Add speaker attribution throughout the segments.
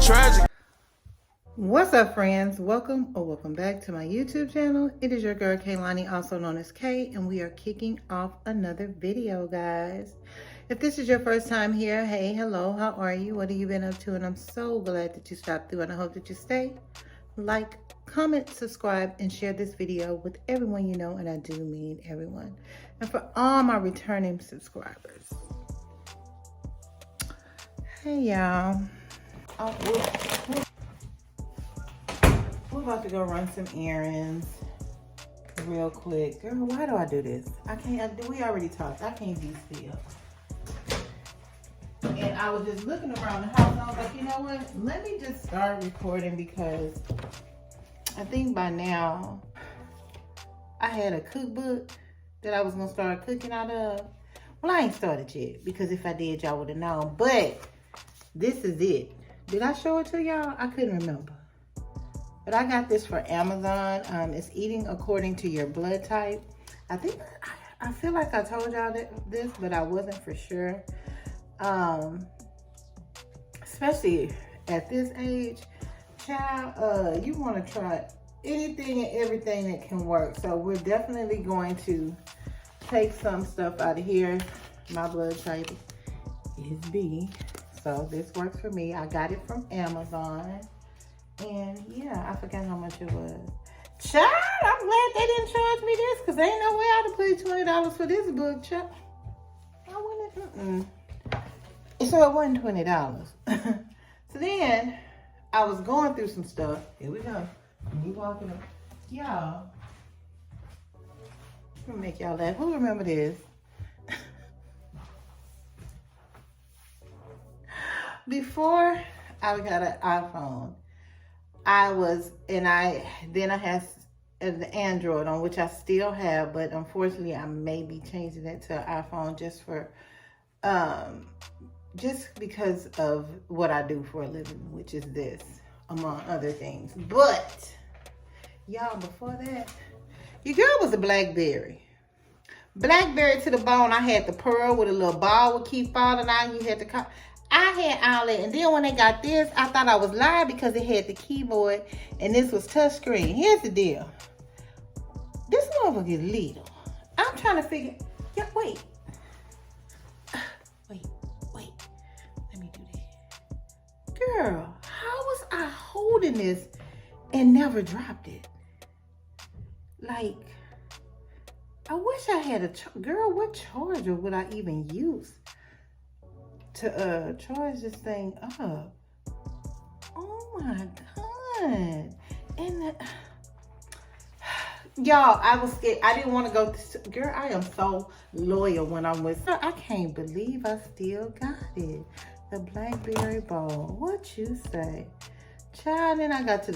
Speaker 1: tragic.
Speaker 2: What's up, friends? Welcome back to my YouTube channel. It is your girl Kaye Lanhi, also known as Kay, and we are kicking off another video, guys. If this is your first time here, hey, hello, how are you? What have you been up to? And I'm so glad that you stopped through, and I hope that you stay. Like, comment, subscribe, and share this video with everyone you know, and I do mean everyone. And for all my returning subscribers, hey, y'all. We're about to go run some errands real quick. Girl, why do I do this? We already talked. I can't be still. And I was just looking around the house and I was like, you know what? Let me just start recording because I think by now I had a cookbook that I was going to start cooking out of. Well, I ain't started yet because if I did, y'all would have known. But this is it. Did I show it to y'all? I couldn't remember. But I got this for Amazon. It's eating according to your blood type. I feel like I told y'all this, but I wasn't for sure. Especially at this age, child, you want to try anything and everything that can work. So we're definitely going to take some stuff out of here. My blood type is B, so this works for me. I got it from Amazon. And yeah, I forgot how much it was. Child, I'm glad they didn't charge me this because ain't no way I'd have paid $20 for this book, child. I wouldn't. So it wasn't $20. So then I was going through some stuff. Here we go. Me walking up. Y'all, I'm gonna make y'all laugh. Who remember this? Before I got an iPhone, I had an Android on, which I still have, but unfortunately I may be changing that to an iPhone just because of what I do for a living, which is this, among other things. But y'all, before that, your girl was a BlackBerry. BlackBerry to the bone. I had the pearl with a little ball would keep falling out. You had to call. I had all that, and then when they got this, I thought I was lying because it had the keyboard, and this was touchscreen. Here's the deal. This motherfucker is little. I'm trying to figure, wait. Let me do that. Girl, how was I holding this and never dropped it? Like, I wish I had girl, what charger would I even use to charge this thing up? Oh my God. And y'all, I was scared. I didn't want to go girl, I am so loyal when I'm with her. I can't believe I still got it. The BlackBerry Bold. What you say? Child, then I got to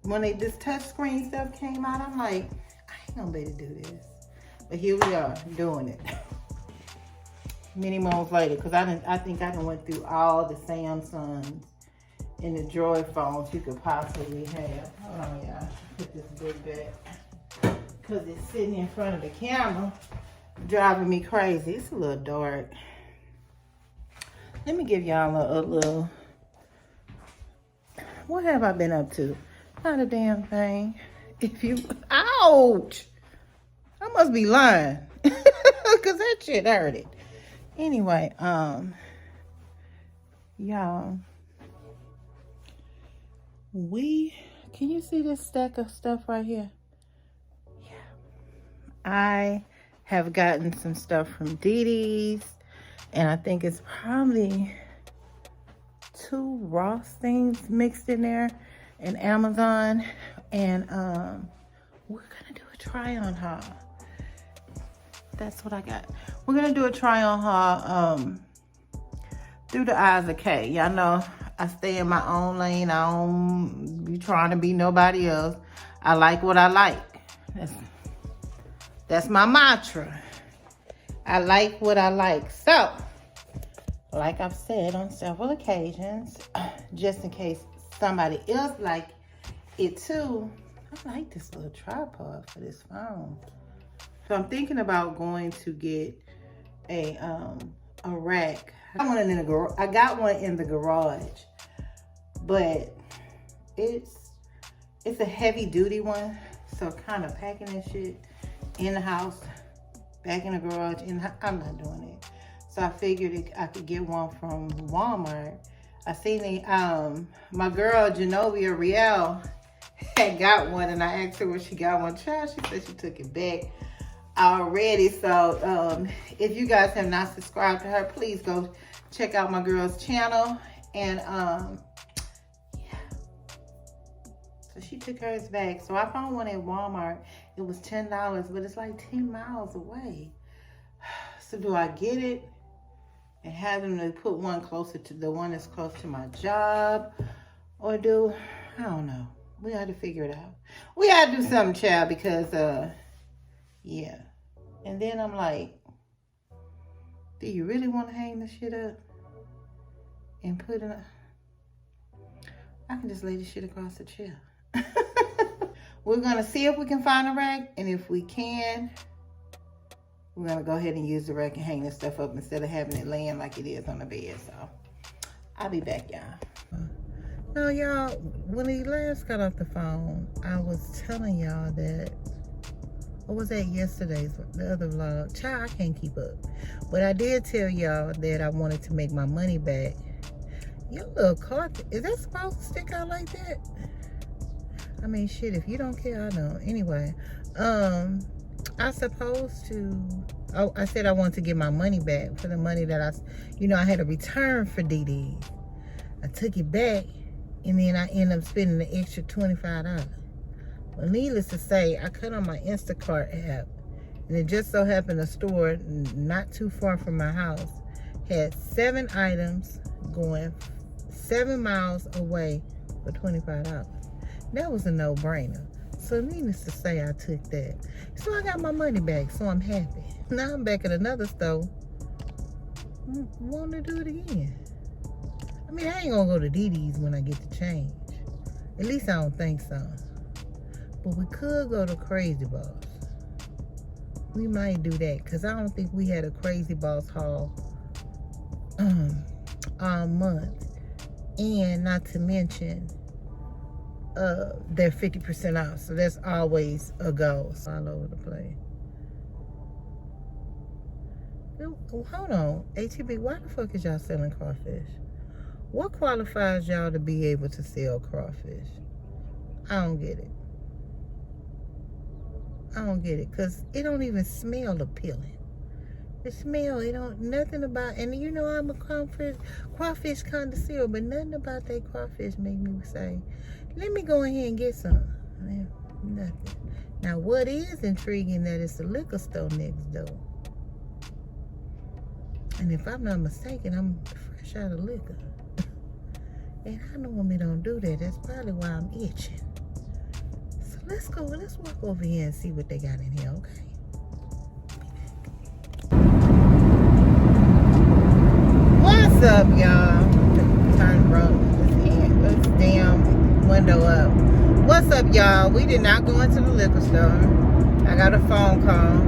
Speaker 2: when this touch screen stuff came out, I'm like, I ain't gonna be able to do this. But here we are doing it. Many months later, because I think I done went through all the Samsungs and the Droid phones you could possibly have. Hold on, y'all. Put this book back because it's sitting in front of the camera, driving me crazy. It's a little dark. Let me give y'all a little. What have I been up to? Not a damn thing. Ouch! I must be lying because that shit hurt it. Anyway, y'all, can you see this stack of stuff right here? Yeah. I have gotten some stuff from Didi's, and I think it's probably 2 Ross things mixed in there, and Amazon, and we're gonna do a try on haul. That's what I got. We're gonna do a try on haul through the eyes of Kay. Y'all know I stay in my own lane. I don't be trying to be nobody else. I like what I like. That's my mantra. I like what I like. So, like I've said on several occasions, just in case somebody else like it too, I like this little tripod for this phone. So I'm thinking about going to get a rack. I got one in the garage but it's a heavy duty one. So kind of packing that shit in the house, back in the garage, I'm not doing it. So I figured I could get one from Walmart. I seen my girl Genovia Riel had got one, and I asked her where she got one. Child, she said she took it back already. So if you guys have not subscribed to her, please go check out my girl's channel. And yeah, so she took hers back. So I found one at Walmart. It was $10, but it's like 10 miles away. So do I get it and have them to put one closer to the one that's close to my job, or I don't know. We got to figure it out. We got to do something, child, because yeah. And then I'm like, do you really want to hang this shit up and put it up? I can just lay this shit across the chair. We're going to see if we can find a rack, and if we can, we're going to go ahead and use the rack and hang this stuff up instead of having it laying like it is on the bed. So I'll be back, y'all. Now, y'all, when we last got off the phone, I was telling y'all that, what was that yesterday's, the other vlog? Child, I can't keep up. But I did tell y'all that I wanted to make my money back. Your little card, is that supposed to stick out like that? I mean, shit, if you don't care, I don't. Anyway, I supposed to, I said I wanted to get my money back for the money that I had a return for DD. I took it back, and then I ended up spending the extra $25. Well, needless to say, I cut on my Instacart app, and it just so happened a store not too far from my house had 7 items going 7 miles away for $25. That was a no-brainer. So needless to say, I took that. So I got my money back, so I'm happy. Now I'm back at another store, wanting to do it again. I mean, I ain't gonna go to DD's when I get the change. At least I don't think so. But we could go to Crazy Boss. We might do that, because I don't think we had a Crazy Boss haul all month. And not to mention, they're 50% off. So that's always a go. All over the place. Hold on. ATB, why the fuck is y'all selling crawfish? What qualifies y'all to be able to sell crawfish? I don't get it. I don't get it, because it don't even smell appealing. The smell, it don't, nothing about, and you know I'm a crawfish connoisseur, but nothing about that crawfish make me say, let me go ahead and get some. Nothing. Now, what is intriguing, that it's a liquor store next door. And if I'm not mistaken, I'm fresh out of liquor. And I normally don't do that. That's probably why I'm itching. So let's walk over here and see what they got in here, okay? What's up, y'all? Turn this damn window up. What's up, y'all? We did not go into the liquor store. I got a phone call.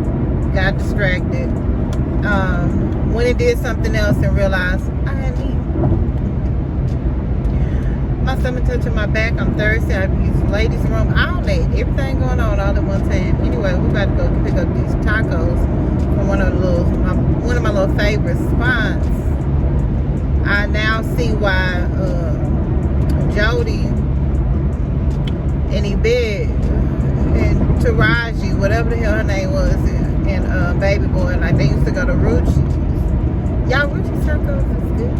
Speaker 2: Got distracted. Went and did something else and realized I hadn't eaten. My stomach touching my back. I'm thirsty. I used the ladies' room all day. Everything going on all at one time. Anyway, we're about to go pick up these tacos from one of my little favorite spots. I now see why Jody and Yvette and Taraji, whatever the hell her name was, and Baby Boy, like they used to go to Ruchi's. Y'all, Ruchi's tacos is good.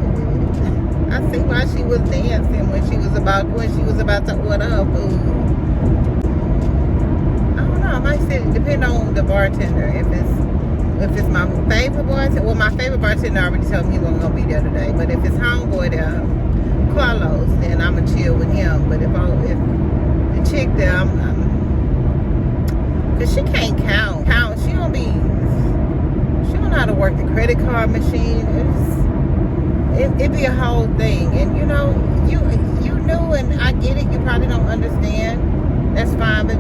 Speaker 2: I see why she was dancing when she was about to order her food. I don't know. I might say it depend on the bartender. If it's my favorite bartender, well, my favorite bartender already told me he wasn't gonna be there today. But if it's homeboy there, Carlos, then I'ma chill with him. But if the chick there, cause she can't count. She don't know how to work the credit card machine. It'd be a whole thing. And you know, you know, and I get it. You probably don't understand. That's fine, but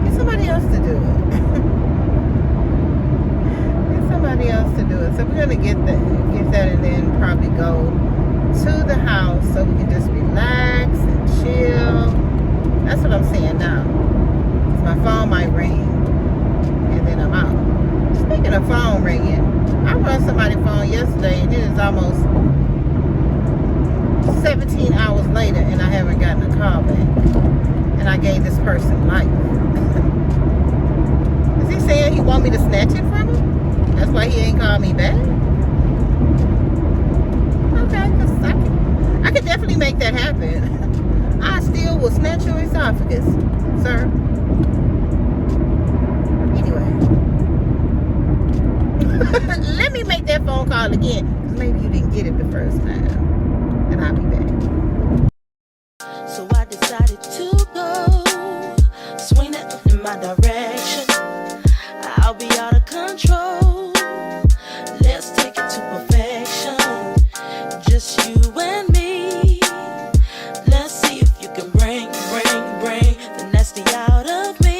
Speaker 2: get somebody else to do it. Get somebody else to do it. So we're gonna get that, and then probably go to the house so we can just relax and chill. That's what I'm saying now. My phone might ring, and then I'm out. Speaking of phone ringing, I run somebody's phone yesterday, and it is almost 17 hours later, and I haven't gotten a call back. And I gave this person life. Is he saying he want me to snatch it from him? That's why he ain't called me back? Okay, because I could definitely make that happen. I still will snatch your esophagus, sir. Anyway. Let me make that phone call again, because maybe you didn't get it the first time. And I'll be back.
Speaker 1: So I decided to go, swing it in my direction. I'll be out of control. Let's take it to perfection. Just you and me. Let's see if you can bring the nasty out of me.